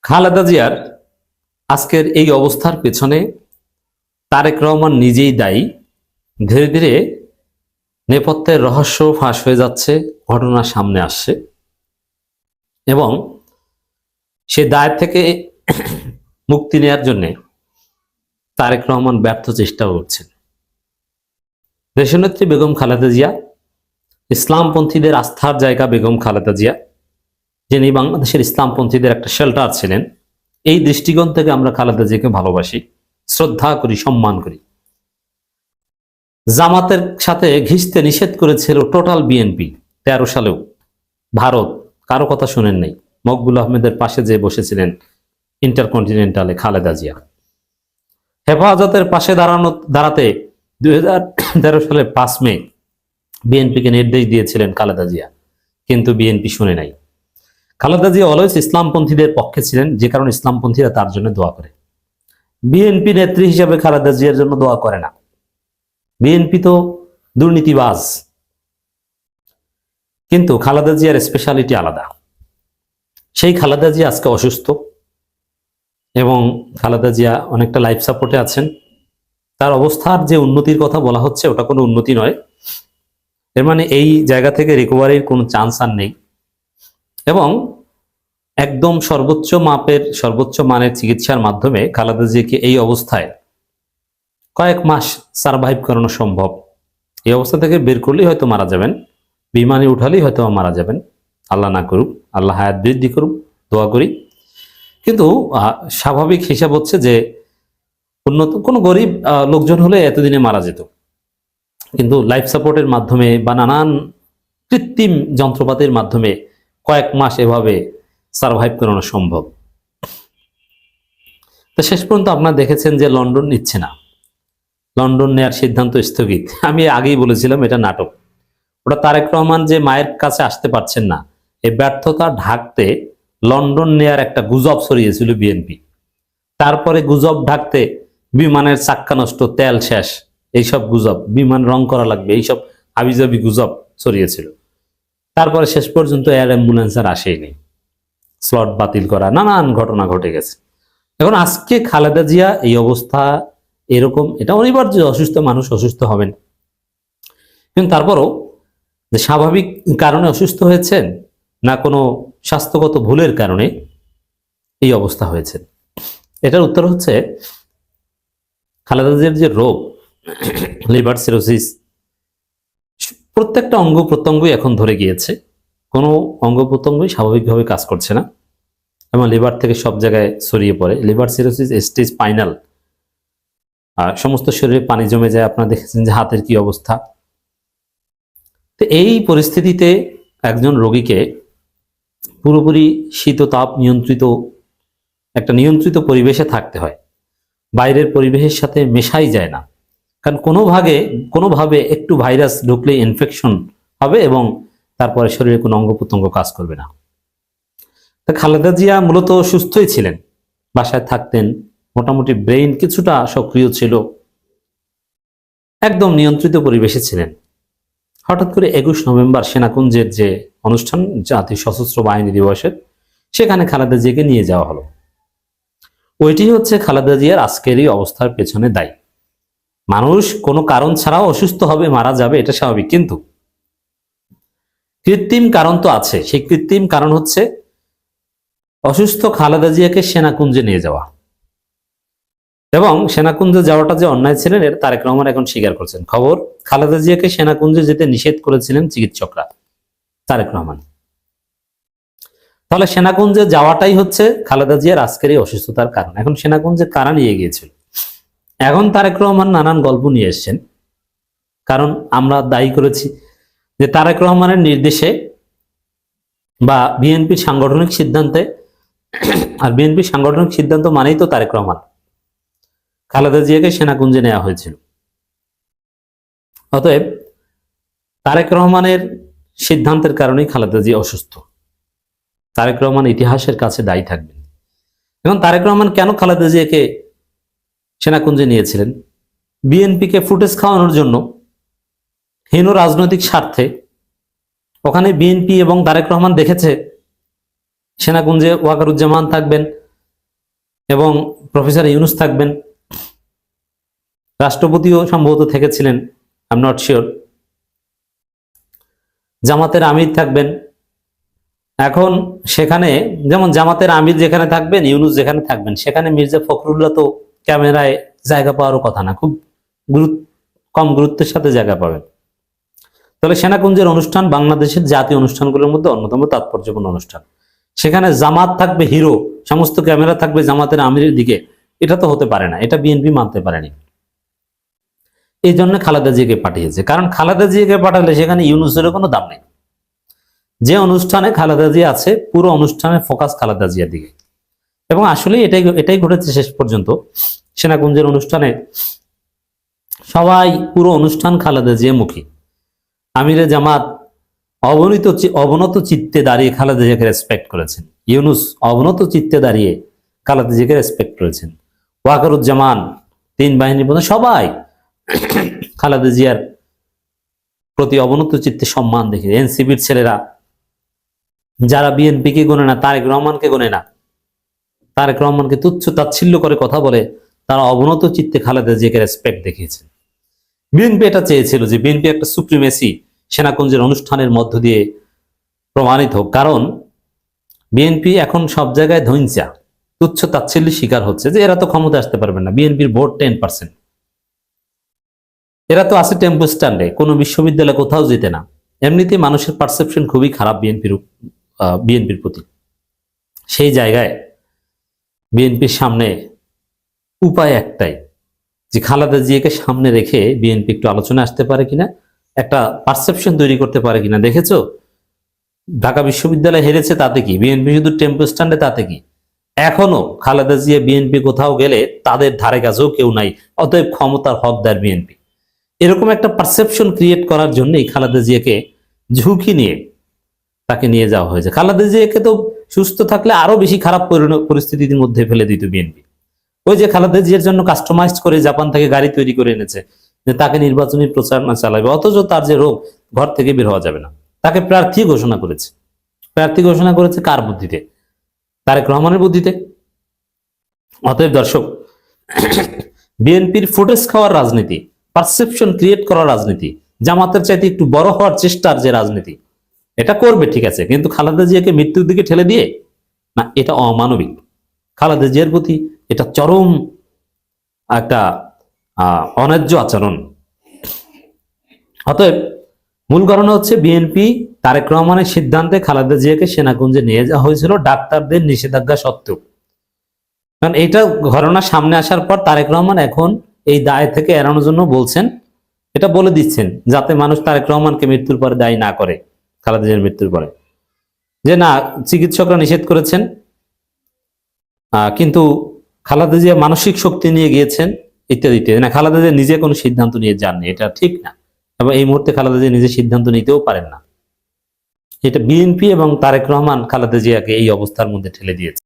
খালেদা জিয়ার আজকের এই অবস্থার পেছনে তারেক রহমান নিজেই দায়ী। ধীরে ধীরে নেপথ্যের রহস্য ফাঁস হয়ে যাচ্ছে, ঘটনা সামনে আসছে এবং সে দায় থেকে মুক্তি নেয়ার জন্য তারেক রহমান ব্যর্থ চেষ্টা করছেন। দেশনেত্রী বেগম খালেদা জিয়া, ইসলামপন্থীদের আস্থার জায়গা বেগম খালেদা জিয়া, যিনি বাংলাদেশের ইসলামপন্থীদের একটা শেল্টার ছিলেন, এই দৃষ্টিকোণ থেকে আমরা খালেদা জিয়াকে ভালোবাসি, শ্রদ্ধা করি, সম্মান করি। জামাতের সাথে ঘিসতে নিষেধ করেছিল টোটাল বিএনপি 13 সালেও। ভারত কারো কথা শুনেন নাই, মকবুল আহমেদের পাশে যে বসেছিলেন ইন্টারকন্টিনেন্টালে খালেদা জিয়া। হেফাজতের পাশে দাঁড়াতে 2013 সালের 5 মে বিএনপিকে নির্দেশ দিয়েছিলেন খালেদা জিয়া, কিন্তু বিএনপি শুনে নাই। খালেদা জিয়া অলওয়েজ ইসলামপন্থীদের পক্ষে ছিলেন, যে কারণে ইসলামপন্থীরা তার জন্য দোয়া করে। বিএনপি নেত্রী হিসেবে খালেদা জিয়ার জন্য দোয়া করে না। বিএনপি তো দুর্নীতিবাজ, কিন্তু খালেদা জিয়ার স্পেশালিটি আলাদা। সেই খালেদা জিয়া আজকে অসুস্থ এবং খালেদা জিয়া অনেকটা লাইফ সাপোর্টে আছেন। তার অবস্থার যে উন্নতির কথা বলা হচ্ছে, ওটা কোনো উন্নতি নয়। এর মানে এই জায়গা থেকে রিকভারির কোনো চান্স আর নেই এবং একদম সর্বোচ্চ মাপের, সর্বোচ্চ মানের চিকিৎসার মাধ্যমে খালেদা জিয়াকে এই অবস্থায় কয়েক মাস সারভাইভ করানো সম্ভব। এই অবস্থা থেকে বের করলেই হয়তো মারা যাবেন, বিমানে উঠালেই হয়তো মারা যাবেন। আল্লাহ না করুক, আল্লাহ হায়াত বৃদ্ধি করুক, দোয়া করি। কিন্তু স্বাভাবিক হিসাব হচ্ছে যে উন্নত কোনো গরিব লোকজন হলে এতদিনে মারা যেত, কিন্তু লাইফ সাপোর্টের মাধ্যমে বা নানান কৃত্রিম যন্ত্রপাতির মাধ্যমে কয়েক মাস এভাবে সারভাইভ করানো সম্ভব। তো শেষ পর্যন্ত আপনারা দেখেছেন যে লন্ডন নিচ্ছে না, লন্ডন নেয়ার সিদ্ধান্ত স্থগিত। আমি আগেই বলেছিলাম এটা নাটক। ওটা তারেক রহমান যে মায়ের কাছে আসতে পারছেন না, এই ব্যর্থতা ঢাকতে লন্ডন নেয়ার একটা গুজব ছড়িয়েছিল বিএনপি। তারপরে গুজব ঢাকতে বিমানের চাক্কা নষ্ট, তেল শেষ, এইসব গুজব, বিমান রং করা লাগবে, এইসব আবিজাবি গুজব ছড়িয়েছিল। তারপরে শেষ পর্যন্ত এয়ার অ্যাম্বুলেন্স আর আসেনি, স্লট বাতিল করা, নানান ঘটনা ঘটে গেছে। এখন আজকে খালেদা জিয়া এই অবস্থা এরকম, এটা অনিবার্য, অসুস্থ মানুষ অসুস্থ হবেন, কিন্তু তারপরও যে স্বাভাবিক কারণে অসুস্থ হয়েছেন না কোনো স্বাস্থ্যগত ভুলের কারণে এই অবস্থা হয়েছে, এটার উত্তর হচ্ছে খালেদা জিয়ার যে রোগ, লিভার সিরোসিস, প্রত্যেকটা অঙ্গ প্রত্যঙ্গই এখন ধরে গিয়েছে। কোনো অঙ্গ প্রত্যঙ্গই স্বাভাবিকভাবে কাজ করছে না এবং লিভার থেকে সব জায়গায় ছড়িয়ে পড়ে। লিভার সিরোসিস স্টেজ ফাইনাল, আর সমস্ত শরীরে পানি জমে যায়। আপনারা দেখেছেন যে হাতের কি অবস্থা। তো এই পরিস্থিতিতে একজন রোগীকে পুরোপুরি শীত তাপ নিয়ন্ত্রিত একটা নিয়ন্ত্রিত পরিবেশে থাকতে হয়, বাইরের পরিবেশের সাথে মেশাই যায় না, কারণ কোনোভাবে একটু ভাইরাস ঢুকলে ইনফেকশন হবে এবং তারপরে শরীরে কোনো অঙ্গ প্রত্যঙ্গ কাজ করবে না। তা খালেদা জিয়া মূলত সুস্থই ছিলেন, বাসায় থাকতেন, মোটামুটি ব্রেইন কিছুটা সক্রিয় ছিল, একদম নিয়ন্ত্রিত পরিবেশে ছিলেন। হঠাৎ করে 21 নভেম্বর সেনাকুঞ্জের যে অনুষ্ঠান, জাতীয় সশস্ত্র বাহিনী দিবসের, সেখানে খালেদা জিয়াকে নিয়ে যাওয়া হলো। ওইটি হচ্ছে খালেদা জিয়ার আজকের এই অবস্থার পেছনে দায়ী। মানুষ কোনো কারণ ছাড়াও অসুস্থ হবে, মারা যাবে, এটা স্বাভাবিক, কিন্তু কৃত্রিম কারণ তো আছে। সেই কৃত্রিম কারণ হচ্ছে অসুস্থ খালেদা জিয়াকে সেনাকুঞ্জে নিয়ে যাওয়া, এবং সেনাকুঞ্জে যাওয়াটা যে অন্যায় ছিলেন এর তারেক রহমান এখন স্বীকার করছেন। খবর, খালেদা জিয়াকে সেনাকুঞ্জে যেতে নিষেধ করেছিলেন চিকিৎসকরা, তারেক রহমান। তাহলে সেনাকুঞ্জে যাওয়াটাই হচ্ছে খালেদা জিয়ার আজকের এই অসুস্থতার কারণ। এখন সেনাকুঞ্জে কারা নিয়ে গিয়েছিল? এখন তারেক রহমান নানান গল্প নিয়ে এসছেন, কারণ আমরা দায়ী করেছি যে তারেক রহমানের নির্দেশে বা বিএনপির সাংগঠনিক সিদ্ধান্তে, আর বিএনপির সাংগঠনিক সিদ্ধান্ত মানেই তো তারেক রহমান, খালেদা জিয়াকে সেনাকুঞ্জে নেওয়া হয়েছিল। অতএব তারেক রহমানের সিদ্ধান্তের কারণেই খালেদা জিয়া অসুস্থ। তারেক রহমান ইতিহাসের কাছে দায়ী থাকবেন। এখন তারেক রহমান কেন খালেদা জিয়াকে সেনাকুঞ্জে নিয়েছিলেন? বিএনপিকে ফুটেজ খাওয়ানোর জন্য, হীন রাজনৈতিক স্বার্থে। ওখানে বিএনপি এবং তারেক রহমান দেখেছে সেনাকুঞ্জে ওয়াকারুজ্জামান থাকবেন, এবং প্রফেসর ইউনূস থাকবেন, রাষ্ট্রপতিও সম্ভবত থেকেছিলেন, আই এম নট শিওর। জামাতের আমির থাকবেন। এখন সেখানে যেমন জামাতের আমির যেখানে থাকবেন, ইউনূস যেখানে থাকবেন, সেখানে মির্জা ফখরুল্লাহ তো ক্যামেরায় জায়গা পাওয়ারও কথা না, খুব কম গুরুত্বের সাথে জায়গা পাবেন। তাহলে সেনাকুঞ্জের অনুষ্ঠান বাংলাদেশের জাতীয় অনুষ্ঠানগুলোর মধ্যে অন্যতম তাৎপর্যপূর্ণ অনুষ্ঠান। সেখানে জামাত থাকবে হিরো, সমস্ত ক্যামেরা থাকবে জামাতের আমিরের দিকে, এটা তো হতে পারে না, এটা বিএনপি মানতে পারেনি। এই জন্য খালেদা জিয়াকে পাঠিয়েছে, কারণ খালেদা জিয়াকে পাঠালে সেখানে ইউনূসের কোনো দাম নেই। যে অনুষ্ঠানে খালেদা জিয়া আছে, পুরো অনুষ্ঠানের ফোকাস খালেদা জিয়ার দিকে। এবং আসলে এটাই ঘটেছে শেষ পর্যন্ত। সেনাকুঞ্জের অনুষ্ঠানে সবাই পুরো অনুষ্ঠান খালেদা জিয়া মুখী। আমিরে জামাত অবনত চিত্তে দাঁড়িয়ে খালেদা জিয়াকে রেসপেক্ট করেছেন। ইউনূস অবনত চিত্তে দাঁড়িয়ে খালেদা জিয়াকে রেসপেক্ট করেছেন। ওয়াকারুজ্জামান, তিন বাহিনীর প্রধান সবাই খালেদা জিয়ার প্রতি অবনত চিত্তে সম্মান দেখে। এনসিপির ছেলেরা যারা বিএনপিকে গোনে না, তারেক রহমানকে গোনে না, তারেক রহমানকে তুচ্ছ তাচ্ছিল্য করে কথা বলে, তারা অবনত চিত্তে খালেদা জিয়াকে রেসপেক্ট দেখিয়েছেন। বিএনপি এটা চেয়েছিল যে বিএনপি একটা সুপ্রিমেসি সেনাকুঞ্জের অনুষ্ঠানের মধ্য দিয়ে প্রমাণিত হোক, কারণ বিএনপি এখন সব জায়গায় ধৈঞ্চা তুচ্ছ তাচ্ছিল্যের শিকার হচ্ছে যে এরা তো ক্ষমতা আসতে পারবে না, বিএনপির ভোট 10%, এরা তো আছে টেম্পো স্ট্যান্ডে, কোনো বিশ্ববিদ্যালয়ে কোথাও যেতে না। এমনিতে মানুষের পারসেপশন খুবই খারাপ বিএনপির প্রতি। সেই জায়গায় বিএনপির সামনে উপায় একটাই, যে খালেদা জিয়াকে সামনে রেখে বিএনপি একটু আলোচনা আসতে পারে কিনা, একটা পারসেপশন তৈরি করতে পারে কিনা। দেখেছো ঢাকা বিশ্ববিদ্যালয় হেরেছে, তাতে কি? বিএনপি শুধু টেম্পো স্ট্যান্ডে, তাতে কি? এখনো খালেদা জিয়া বিএনপি কোথাও গেলে তাদের ধারে কাছেও কেউ নাই, অতএব ক্ষমতার হকদার বিএনপি। এরকম একটা পারসেপশন ক্রিয়েট করার জন্যই খালেদা জিয়াকে ঝুঁকি নিয়ে তাকে নিয়ে যাওয়া হয়েছে। খালেদা জিয়াকে তো সুস্থ থাকলে আরো বেশি খারাপ পরিস্থিতির মধ্যে ফেলে দিত বিএনপি। ওই যে খালেদা জিয়ার জন্য কাস্টমাইজ করে জাপান থেকে গাড়ি তৈরি করে এনেছে, যে তাকে নির্বাচনী প্রচারণা চালাবে, অথচ তার যে রোগ, ঘর থেকে বের হওয়া যাবে না। তাকে প্রার্থী ঘোষণা করেছে। প্রার্থী ঘোষণা করেছে কার বুদ্ধিতে? তারেক রহমানের বুদ্ধিতে। অতএব দর্শক, বিএনপির ফুটেজ খাওয়ার রাজনীতি, পারসেপশন ক্রিয়েট করার রাজনীতি, জামাতের চাইতে একটু বড় হওয়ার চেষ্টার যে রাজনীতি, এটা করবে ঠিক আছে, কিন্তু খালেদা জিয়াকে মৃত্যুর দিকে ঠেলে দিয়ে না, এটা অমানবিক। খালেদা জিয়ার প্রতি এটা চরম একটা অন্যায্য আচরণ। অতএব মূল কারণ হচ্ছে বিএনপি তারেক রহমানের সিদ্ধান্তে খালেদা জিয়াকে সেনাকুঞ্জে নিয়ে যাওয়া হয়েছিল ডাক্তারদের নিষেধাজ্ঞা সত্ত্বেও। কারণ এইটা ঘটনা সামনে আসার পর তারেক রহমান এখন এই দায় থেকে এড়ানোর জন্য বলছেন, এটা বলে দিচ্ছেন যাতে মানুষ তারেক রহমানকে মৃত্যুর পরে দায়ী না করে, খালেদা জিয়ার মৃত্যুর পরে, যে না চিকিৎসকরা নিষেধ করেছেন, কিন্তু খালেদা জিয়া মানসিক শক্তি নিয়ে গিয়েছেন ইত্যাদি ইত্যাদি। না, খালেদা জিয়া নিজে কোনো সিদ্ধান্ত নিয়ে যাননি, এটা ঠিক না। এবং এই মুহূর্তে খালেদা জিয়া নিজে সিদ্ধান্ত নিতেও পারেন না। এটা বিএনপি এবং তারেক রহমান খালেদা জিয়াকে এই অবস্থার মধ্যে ঠেলে দিয়েছে।